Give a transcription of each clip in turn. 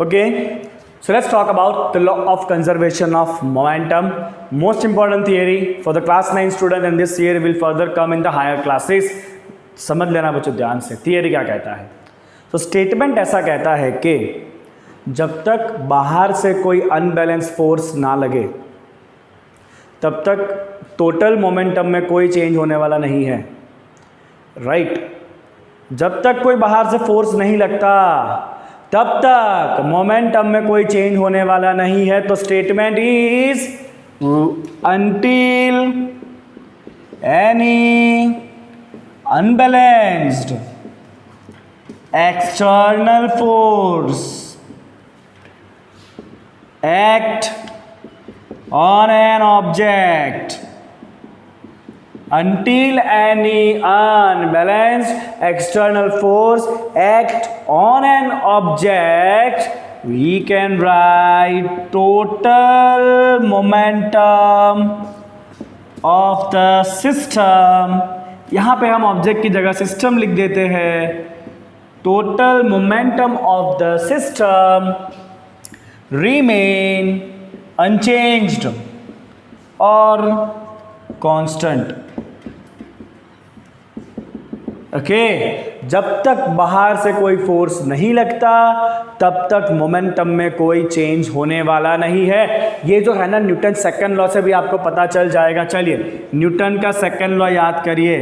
Okay, so let's talk about the law of conservation of momentum. Most important theory for the class 9 student, and this theory will further come in the higher classes. समझ लेना बच्चों ध्यान से, theory क्या कहता है. तो statement ऐसा कहता है कि जब तक बाहर से कोई अनबैलेंस फोर्स ना लगे तब तक टोटल मोमेंटम में कोई चेंज होने वाला नहीं है. राइट जब तक कोई बाहर से फोर्स नहीं लगता तब तक मोमेंटम में कोई चेंज होने वाला नहीं है. तो statement is until any unbalanced external force act on an object, until any unbalanced external force act on an object, we can write total momentum of the system. यहाँ पे हम ऑब्जेक्ट की जगह सिस्टम लिख देते हैं. Total momentum of the system remain unchanged or constant. Okay जब तक बाहर से कोई फोर्स नहीं लगता तब तक मोमेंटम में कोई चेंज होने वाला नहीं है. ये जो है ना न्यूटन सेकंड लॉ से भी आपको पता चल जाएगा. चलिए न्यूटन का सेकंड लॉ याद करिए.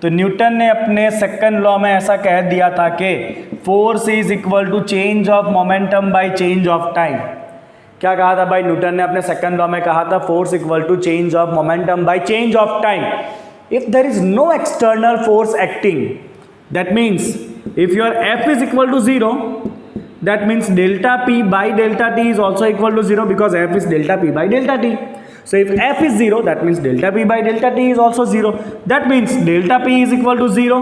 तो न्यूटन ने अपने सेकंड लॉ में ऐसा कह दिया था कि force is equal to change of momentum by change of time. क्या कहा था भाई न्यूटन ने अपने सेकंड लॉ में? कहा था force equal to change of momentum by change of time. If there is no external force acting, that means if your F is equal to 0, that means delta P by delta T is also equal to 0 because F is delta P by delta T. So if F is 0, that means delta P by delta T is also 0. That means delta P is equal to 0.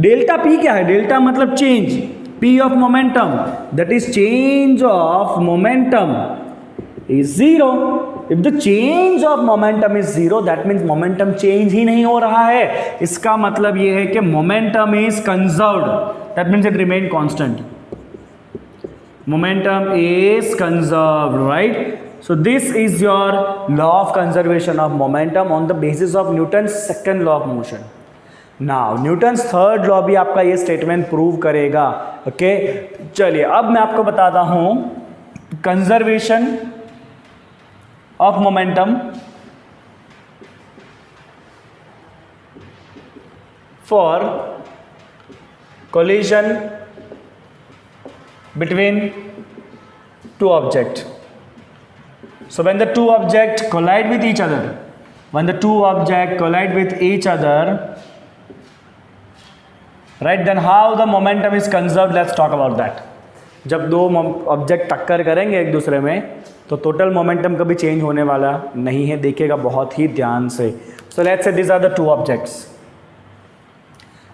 Delta P क्या है? Delta मतलब change. P of momentum, that is change of momentum is 0. If the change of momentum is 0, that means momentum change ही नहीं हो रहा है. इसका मतलब ये है कि momentum is conserved. That means it remain constant. Momentum is conserved, right? So this is your law of conservation of momentum on the basis of Newton's second law of motion. Now Newton's third law भी आपका ये statement prove करेगा. Okay? चलिए अब मैं आपको बताता हूँ conservation of momentum for collision between two objects. So when the two objects collide with each other, when the two objects collide with each other, right, then how the momentum is conserved, let's talk about that. जब दो object टक्कर करेंगे एक दूसरे में तो total momentum कभी change होने वाला नहीं है. देखिएगा बहुत ही ध्यान से. So let's say this are the two objects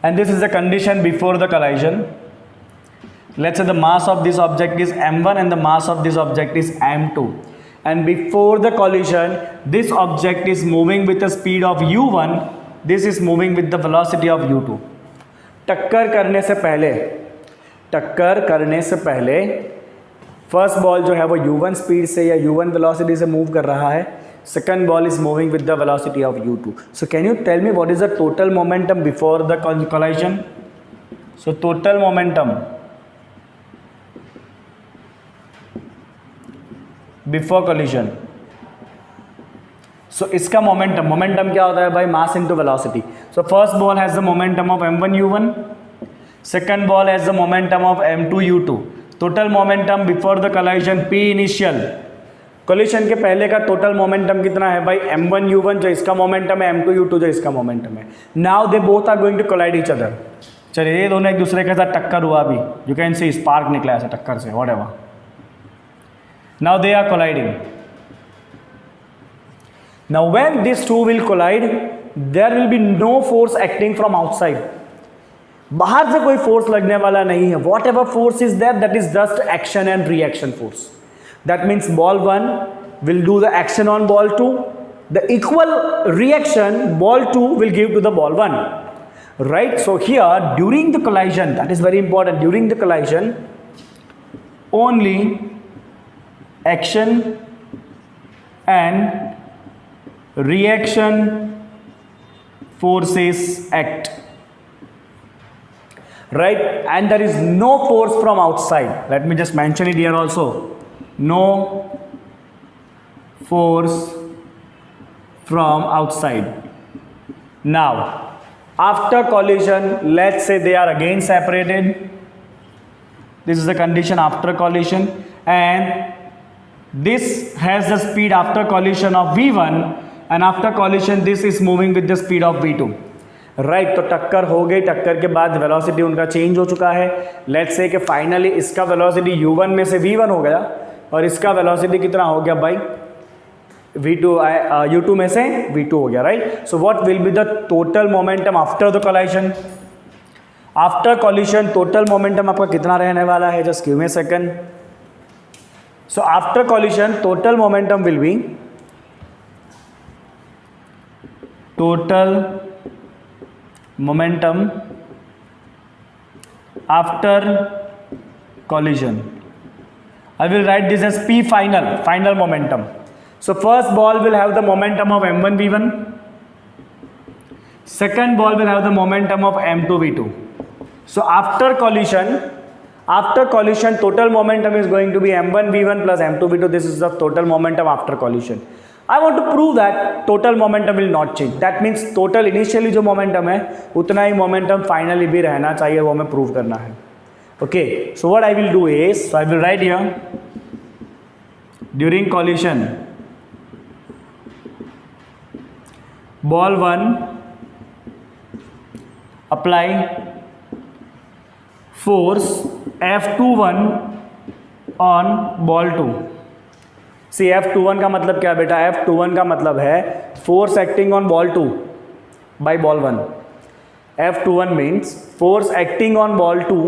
and this is the condition before the collision. Let's say the mass of this object is m1 and the mass of this object is m2. And before the collision this object is moving with the speed of u1, this is moving with the velocity of u2. टक्कर करने से पहले first ball जो है वो u1 speed से या u1 velocity से मूव कर रहा है. Second ball is moving with the velocity of u2. So can you tell me what is the total momentum before the collision? So total momentum before collision. So इसका momentum क्या होता है भाई? Mass into velocity. So first ball has the momentum of m1 u1, second ball has the momentum of m2 u2. Total momentum before the collision p initial. Collision के पहले का total momentum कितना है भाई? m1 u1 जो इसका momentum है, m2 u2 जो इसका मोमेंटम है. Now they both are going to collide each other. चलिए ये दोनों एक दूसरे के साथ टक्कर हुआ. अभी यू कैन सी स्पार्क निकला ऐसा टक्कर से, whatever. Now they are colliding. Now when this two will collide there will be no force acting from outside. बाहर से कोई फोर्स लगने वाला नहीं है. Whatever force is there that is just action and reaction force. That means ball 1 will do the action on ball 2. the equal reaction ball 2 will give to the ball 1, right? So here during the collision, that is very important, during the collision only action and reaction forces act, right? And there is no force from outside. Let me just mention it here also. No force from outside. Now after collision, let's say they are again separated. This is the condition after collision, and this has the speed after collision of v1, and after collision this is moving with the speed of v2, right? तो टक्कर हो गई, टक्कर के बाद velocity उनका change हो चुका है. लेट्स से कि फाइनली इसका वेलोसिटी u1 में से v1 हो गया और इसका वेलोसिटी कितना हो गया भाई, v2 u2 में से v2 हो गया, right? So what will be the total momentum after the collision? After coalition total momentum आपका कितना रहने वाला है? Just give me a second. So after coalition total momentum will be total momentum after collision. I will write this as P final momentum. So first ball will have the momentum of m1 v1, second ball will have the momentum of m2 v2. So after collision total momentum is going to be m1 v1 plus m2 v2. This is the total momentum after collision. I want to prove that total momentum will not change. That means total initially जो momentum है उतना ही momentum finally भी रहना चाहिए, वो हमें prove करना है. Okay, so what I will do is, so I will write here during collision ball 1 apply force F21 on ball 2. See F21 का मतलब क्या बेटा? F21 का मतलब है force acting on ball 2 by ball 1. F21 means force acting on ball 2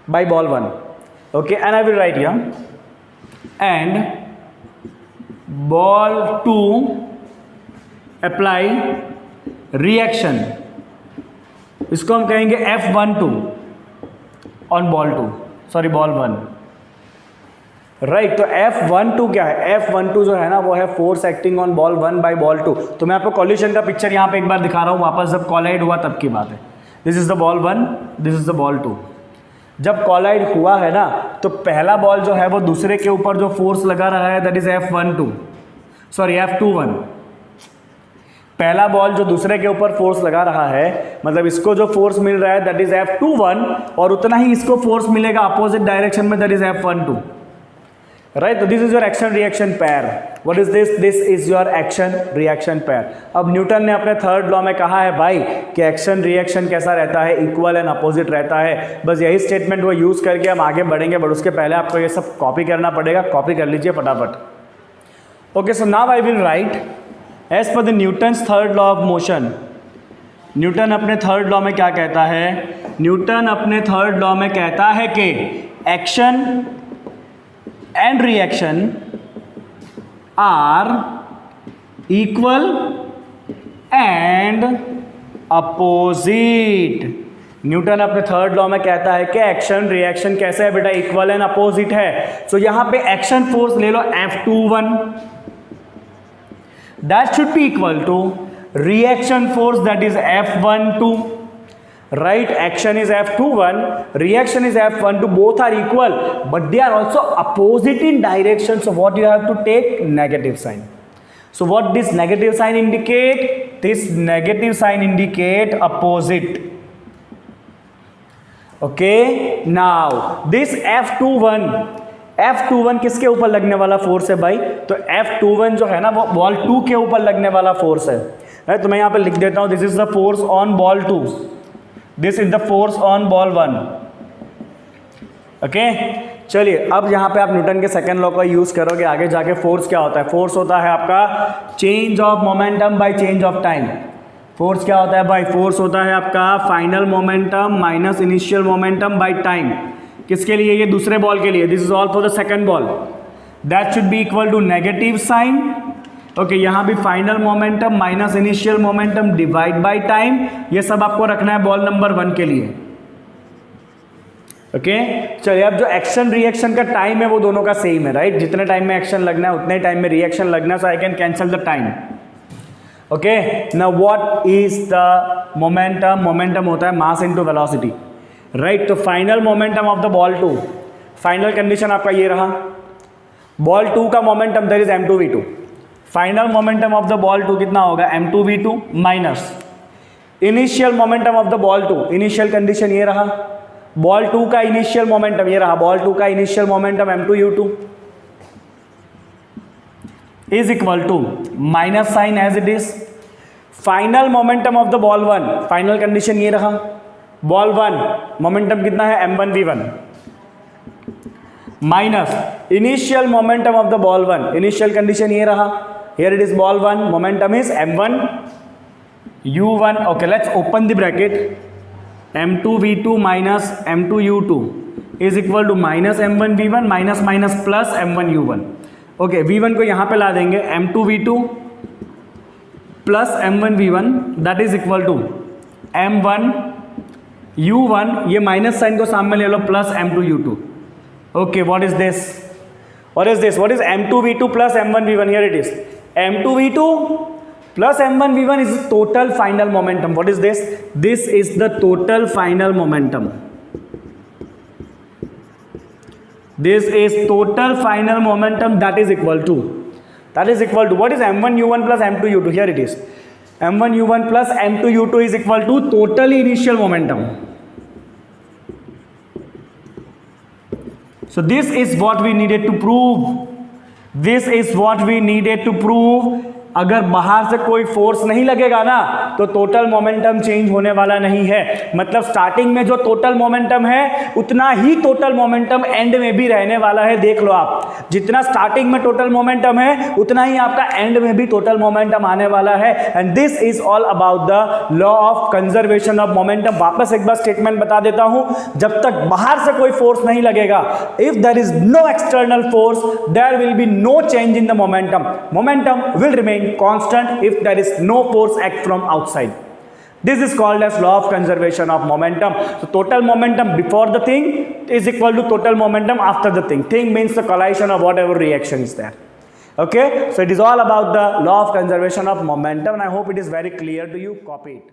by ball 1. Okay, and I will write here, and ball 2 apply reaction, इसको हम कहेंगे F12 on ball 2, sorry ball 1, right? तो F12 क्या है? F12 जो है ना वो है force acting on ball 1 by ball 2. तो मैं आपको कॉलिशन का पिक्चर यहाँ पे एक बार दिखा रहा हूँ वापस, जब कॉलाइड हुआ तब की बात है. This is the ball 1, this is the ball 2. जब कॉलाइड हुआ है ना तो पहला बॉल जो है वो दूसरे के ऊपर जो फोर्स लगा रहा है that is F12, sorry F21. पहला बॉल जो दूसरे के ऊपर फोर्स लगा रहा है मतलब इसको जो फोर्स मिल रहा है दैट इज F21, और उतना ही इसको फोर्स मिलेगा अपोजिट डायरेक्शन में, दैट इज F12, राइट? तो this is your action reaction pair. What is this? This is your action reaction pair. अब न्यूटन ने अपने थर्ड लॉ में कहा है भाई कि एक्शन रिएक्शन कैसा रहता है? इक्वल एंड अपोजिट रहता है. बस यही स्टेटमेंट वो यूज करके हम आगे बढ़ेंगे, बट उसके पहले आपको ये सब कॉपी करना पड़ेगा. कॉपी कर लीजिए फटाफट. Okay, so now I will write as per the Newton's third law of motion. Newton अपने थर्ड लॉ में क्या कहता है? न्यूटन अपने थर्ड लॉ में कहता है कि action and reaction are equal and opposite. Newton अपने थर्ड लॉ में कहता है कि एक्शन रिएक्शन कैसे है बेटा? इक्वल एंड अपोजिट है. सो यहां पे एक्शन फोर्स ले लो F21, that should be equal to reaction force that is F12. Right? Action is F21, reaction is F12, both are equal, but they are also opposite in direction. So what you have to take? Negative sign. So what this negative sign indicate? This negative sign indicate opposite. Okay, now this F21 किसके ऊपर लगने वाला force है भाई? तो F21 जो है ना वो बॉल 2 के ऊपर लगने वाला फोर्स है. Right? तो मैं यहाँ पे लिख देता हूँ, this is the force on ball 2, this is the force on ball 1. Okay, चलिए अब यहाँ पे आप न्यूटन के सेकंड लॉ का यूज करोगे. आगे जाके फोर्स क्या होता है? फोर्स होता है आपका change of momentum by change of time. Force क्या होता है भाई? फोर्स होता है आपका final momentum minus initial momentum by time. किसके लिए? ये दूसरे बॉल के लिए. This is all for the second ball. That should be equal to negative sign. Okay, यहाँ भी final momentum minus initial momentum divide by time. ये सब आपको रखना है बॉल नंबर 1 के लिए. ओके चलिए, अब जो एक्शन रिएक्शन का टाइम है वो दोनों का सेम है, राइट? जितने टाइम में एक्शन लगना है उतने टाइम में रिएक्शन लगना है, so I can cancel the time. Okay, now what is the momentum? Momentum होता है मास इनटू वेलोसिटी, राइट? तो final momentum of the ball 2, final condition आपका ये रहा, बॉल 2 का momentum that is m2v2। Final momentum of the ball 2 कितना होगा? m2v2 minus initial momentum of the ball 2, initial condition ये रहा, बॉल 2 का इनिशियल मोमेंटम ये रहा, बॉल 2 का initial momentum m2u2 is equal to minus sign as it is, final momentum of the ball 1, final condition ये रहा, ball 1 momentum कितना है? m1v1 minus initial momentum of the ball 1, initial condition ये रहा, here it is ball 1 momentum is m1 u1। Okay, let's open the bracket, m2v2 minus m2u2 is equal to minus m1v1 minus minus plus m1u1। Okay, v1 को यहाँ पे ला देंगे, m2v2 plus m1v1 that is equal to m1u1, ये minus sign को सामने ले लो, plus m2u2। Okay, what is this? What is this? What is m2v2 plus m1v1? Here it is m2v2 plus m1v1 is the total final momentum. What is this? This is the total final momentum. This is total final momentum that is equal to what is m1u1 plus m2u2? Here it is m1u1 plus m2u2 is equal to total initial momentum. So this is what we needed to prove. This is what we needed to prove. अगर बाहर से कोई force नहीं लगेगा ना तो total momentum change होने वाला नहीं है। मतलब स्टार्टिंग में जो टोटल मोमेंटम है उतना ही टोटल मोमेंटम एंड में भी रहने वाला है। देख लो आप, जितना स्टार्टिंग में टोटल मोमेंटम है उतना ही आपका एंड में भी टोटल मोमेंटम आने वाला है। And this is all about the law of conservation of momentum. वापस एक बार स्टेटमेंट बता देता हूं, जब तक बाहर से कोई फोर्स नहीं लगेगा, if there is no external force there will be no change in the momentum. Momentum will remain constant if there is no force act from outside. This is called as law of conservation of momentum. So total momentum before the thing is equal to total momentum after the thing. Thing means the collison of whatever reaction is there. Okay, so it is all about the law of conservation of momentum, and I hope it is very clear to you. Copy it.